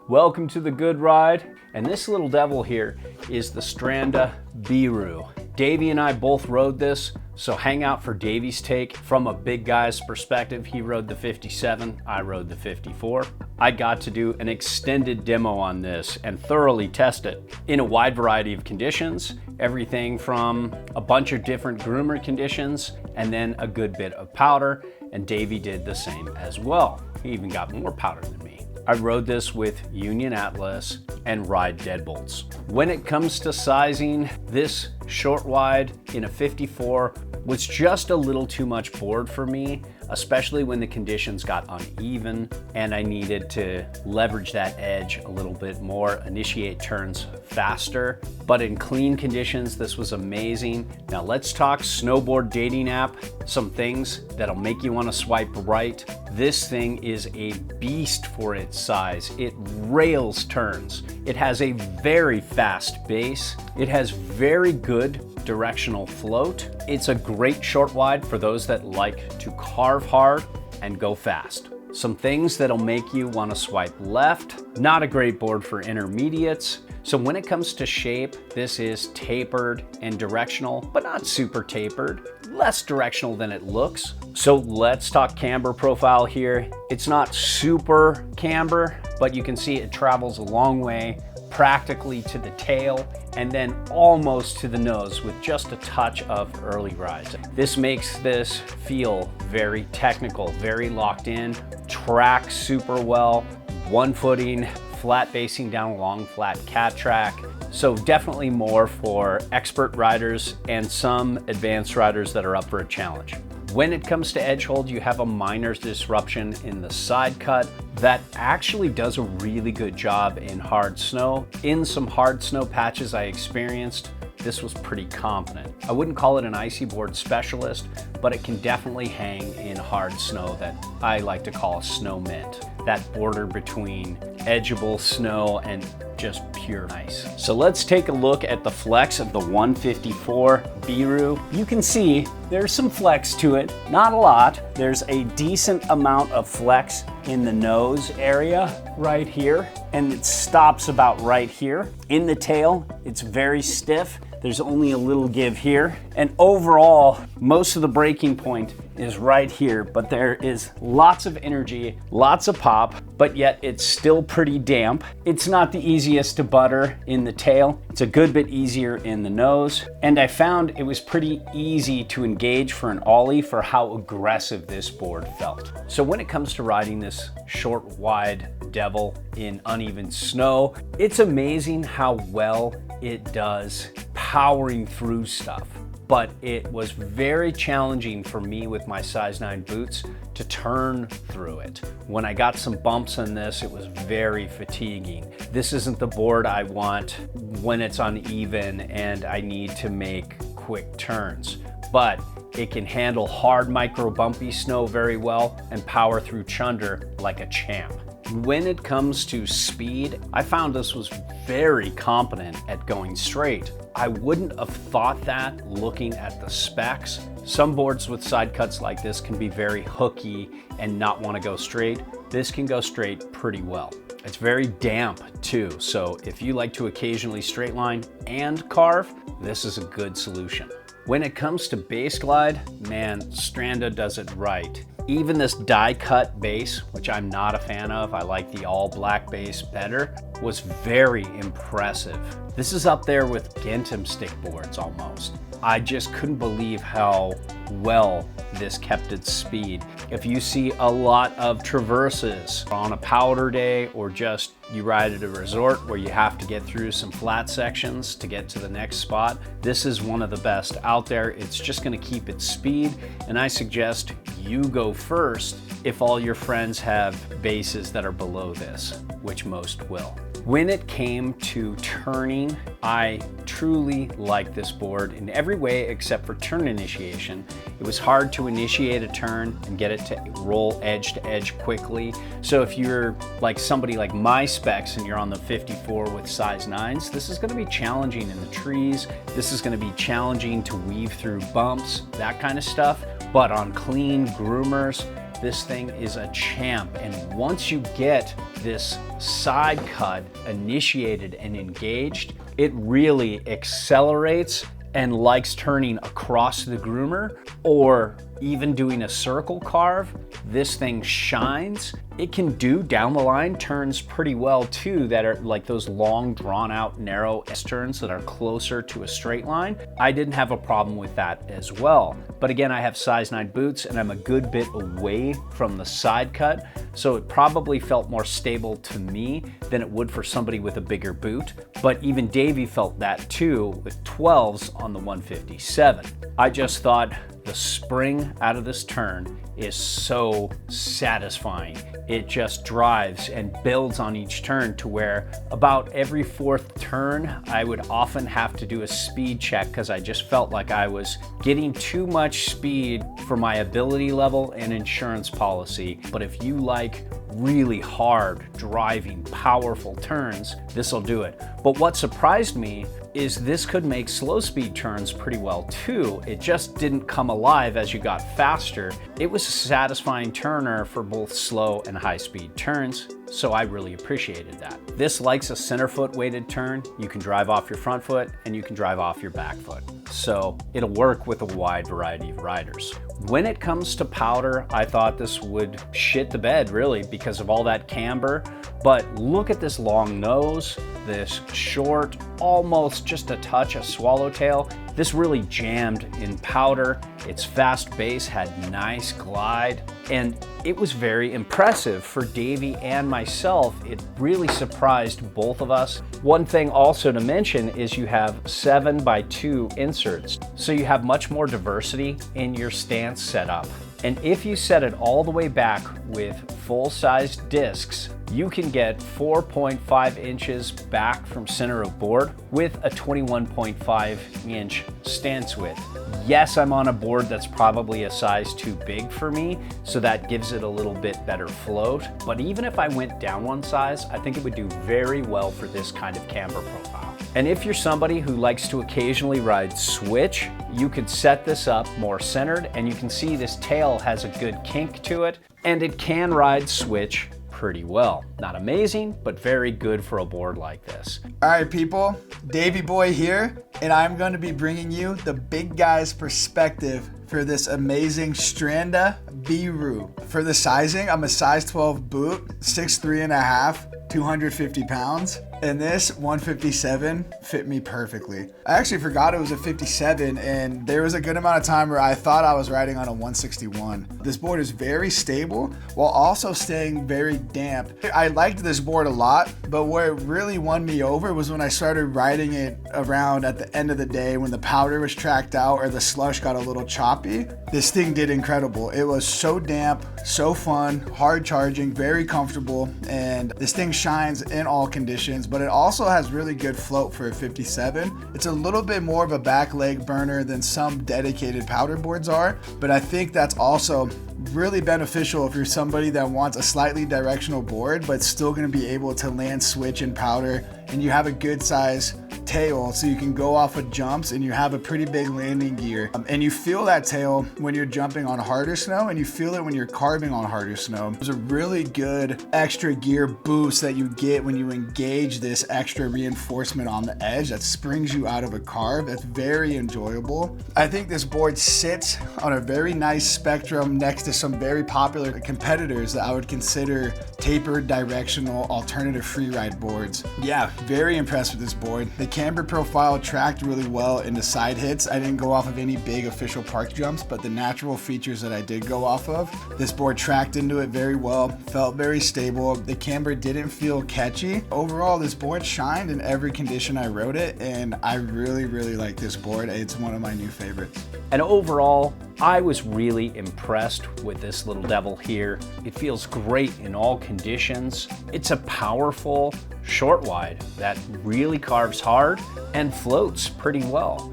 Welcome to the good ride. And this little devil here is the Stranda Biru. Davey and I both rode this, so hang out for Davey's take. From a big guy's perspective, he rode the 57, I rode the 54. I got to do an extended demo on this and thoroughly test it in a wide variety of conditions, everything from a bunch of different groomer conditions and then a good bit of powder, and Davey did the same as well. He even got more powder than me. I rode this with Union Atlas and Ride Deadbolts. When it comes to sizing, this short wide in a 54 was just a little too much board for me, especially when the conditions got uneven and I needed to leverage that edge a little bit more, initiate turns faster. But in clean conditions, this was amazing. Now let's talk snowboard dating app, some things that'll make you want to swipe right. This thing is a beast for its size. It rails turns. It has a very fast base. It has very good directional float. It's a great short wide for those that like to carve hard and go fast. Some things that'll make you want to swipe left. Not a great board for intermediates. So when it comes to shape, this is tapered and directional, but not super tapered, less directional than it looks. So let's talk camber profile here. It's not super camber, but you can see it travels a long way, practically to the tail, and then almost to the nose with just a touch of early rise. This makes this feel very technical, very locked in, tracks super well, one footing, flat basing down a long flat cat track. So definitely more for expert riders and some advanced riders that are up for a challenge. When it comes to edge hold, you have a minor disruption in the side cut that actually does a really good job in hard snow. In some hard snow patches I experienced, this was pretty competent. I wouldn't call it an icy board specialist, but it can definitely hang in hard snow that I like to call a snow mint. That border between edgeable snow and just pure ice. So let's take a look at the flex of the 154 Biru. You can see there's some flex to it, not a lot. There's a decent amount of flex in the nose area right here, and it stops about right here. In the tail, it's very stiff. There's only a little give here. And overall, most of the breaking point is right here, but there is lots of energy, lots of pop, but yet it's still pretty damp. It's not the easiest to butter in the tail. It's a good bit easier in the nose. And I found it was pretty easy to engage for an ollie for how aggressive this board felt. So when it comes to riding this short, wide devil in uneven snow, it's amazing how well it does powering through stuff. But it was very challenging for me with my size 9 boots to turn through it. When I got some bumps on this, it was very fatiguing. This isn't the board I want when it's uneven and I need to make quick turns, but it can handle hard micro bumpy snow very well and power through chunder like a champ. When it comes to speed, I found this was very competent at going straight. I wouldn't have thought that looking at the specs. Some boards with side cuts like this can be very hooky and not want to go straight. This can go straight pretty well. It's very damp too, so if you like to occasionally straight line and carve, this is a good solution. When it comes to base glide, man, Stranda does it right. Even this die cut base, which I'm not a fan of, I like the all black base better, was very impressive. This is up there with Gentum stick boards almost. I just couldn't believe how well this kept its speed. If you see a lot of traverses on a powder day or just you ride at a resort where you have to get through some flat sections to get to the next spot, this is one of the best out there. It's just gonna keep its speed, and I suggest you go first if all your friends have bases that are below this, which most will. When it came to turning, I truly liked this board in every way except for turn initiation. It was hard to initiate a turn and get it to roll edge to edge quickly. So if you're like somebody like my specs and you're on the 54 with size 9s, this is gonna be challenging in the trees. This is gonna be challenging to weave through bumps, that kind of stuff. But on clean groomers, this thing is a champ. And once you get this side cut initiated and engaged, it really accelerates and likes turning across the groomer or even doing a circle carve. This thing shines. It can do down the line turns pretty well too, that are like those long drawn out narrow S-turns that are closer to a straight line. I didn't have a problem with that as well. But again, I have size 9 boots and I'm a good bit away from the side cut, so it probably felt more stable to me than it would for somebody with a bigger boot. But even Davey felt that too with 12s on the 157. I just thought the spring out of this turn is so satisfying. It just drives and builds on each turn to where about every 4th turn, I would often have to do a speed check because I just felt like I was getting too much speed for my ability level and insurance policy. But if you like really hard driving, powerful turns, this will do it. But what surprised me is this could make slow speed turns pretty well too. It just didn't come alive as you got faster. It was a satisfying turner for both slow and high speed turns, so I really appreciated that. This likes a center foot weighted turn. You can drive off your front foot and you can drive off your back foot. So it'll work with a wide variety of riders. When it comes to powder, I thought this would shit the bed really because of all that camber, but look at this long nose, this short, almost just a touch of swallowtail. This really jammed in powder. Its fast base had nice glide, and it was very impressive for Davey and myself. It really surprised both of us. One thing also to mention is you have 7x2 inserts, so you have much more diversity in your stance setup. And if you set it all the way back with full-size discs, you can get 4.5 inches back from center of board with a 21.5 inch stance width. Yes, I'm on a board that's probably a size too big for me, so that gives it a little bit better float. But even if I went down one size, I think it would do very well for this kind of camber profile. And if you're somebody who likes to occasionally ride switch, you could set this up more centered, and you can see this tail has a good kink to it, and it can ride switch pretty well. Not amazing, but very good for a board like this. All right, people, Davey boy here, and I'm going to be bringing you the big guy's perspective for this amazing Stranda Biru. For the sizing, I'm a size 12 boot, 6'3.5", 250 pounds. And this 157 fit me perfectly. I actually forgot it was a 57, and there was a good amount of time where I thought I was riding on a 161. This board is very stable while also staying very damp. I liked this board a lot, but where it really won me over was when I started riding it around at the end of the day when the powder was tracked out or the slush got a little choppy. This thing did incredible. It was so damp, so fun, hard charging, very comfortable, and this thing shines in all conditions, but it also has really good float for a 57. It's a little bit more of a back leg burner than some dedicated powder boards are, but I think that's also really beneficial if you're somebody that wants a slightly directional board but still going to be able to land switch and powder, and you have a good size tail so you can go off of jumps and you have a pretty big landing gear, and you feel that tail when you're jumping on harder snow and you feel it when you're carving on harder snow. There's a really good extra gear boost that you get when you engage this extra reinforcement on the edge that springs you out of a carve. That's very enjoyable. I think this board sits on a very nice spectrum next to some very popular competitors that I would consider tapered directional alternative freeride boards. Yeah, very impressed with this board. The camber profile tracked really well in the side hits. I didn't go off of any big official park jumps, but the natural features that I did go off of, this board tracked into it very well, felt very stable. The camber didn't feel catchy. Overall, this board shined in every condition I rode it, and I really like this board. It's one of my new favorites. And overall, I was really impressed with this little devil here. It feels great in all conditions. It's a powerful short wide that really carves hard and floats pretty well.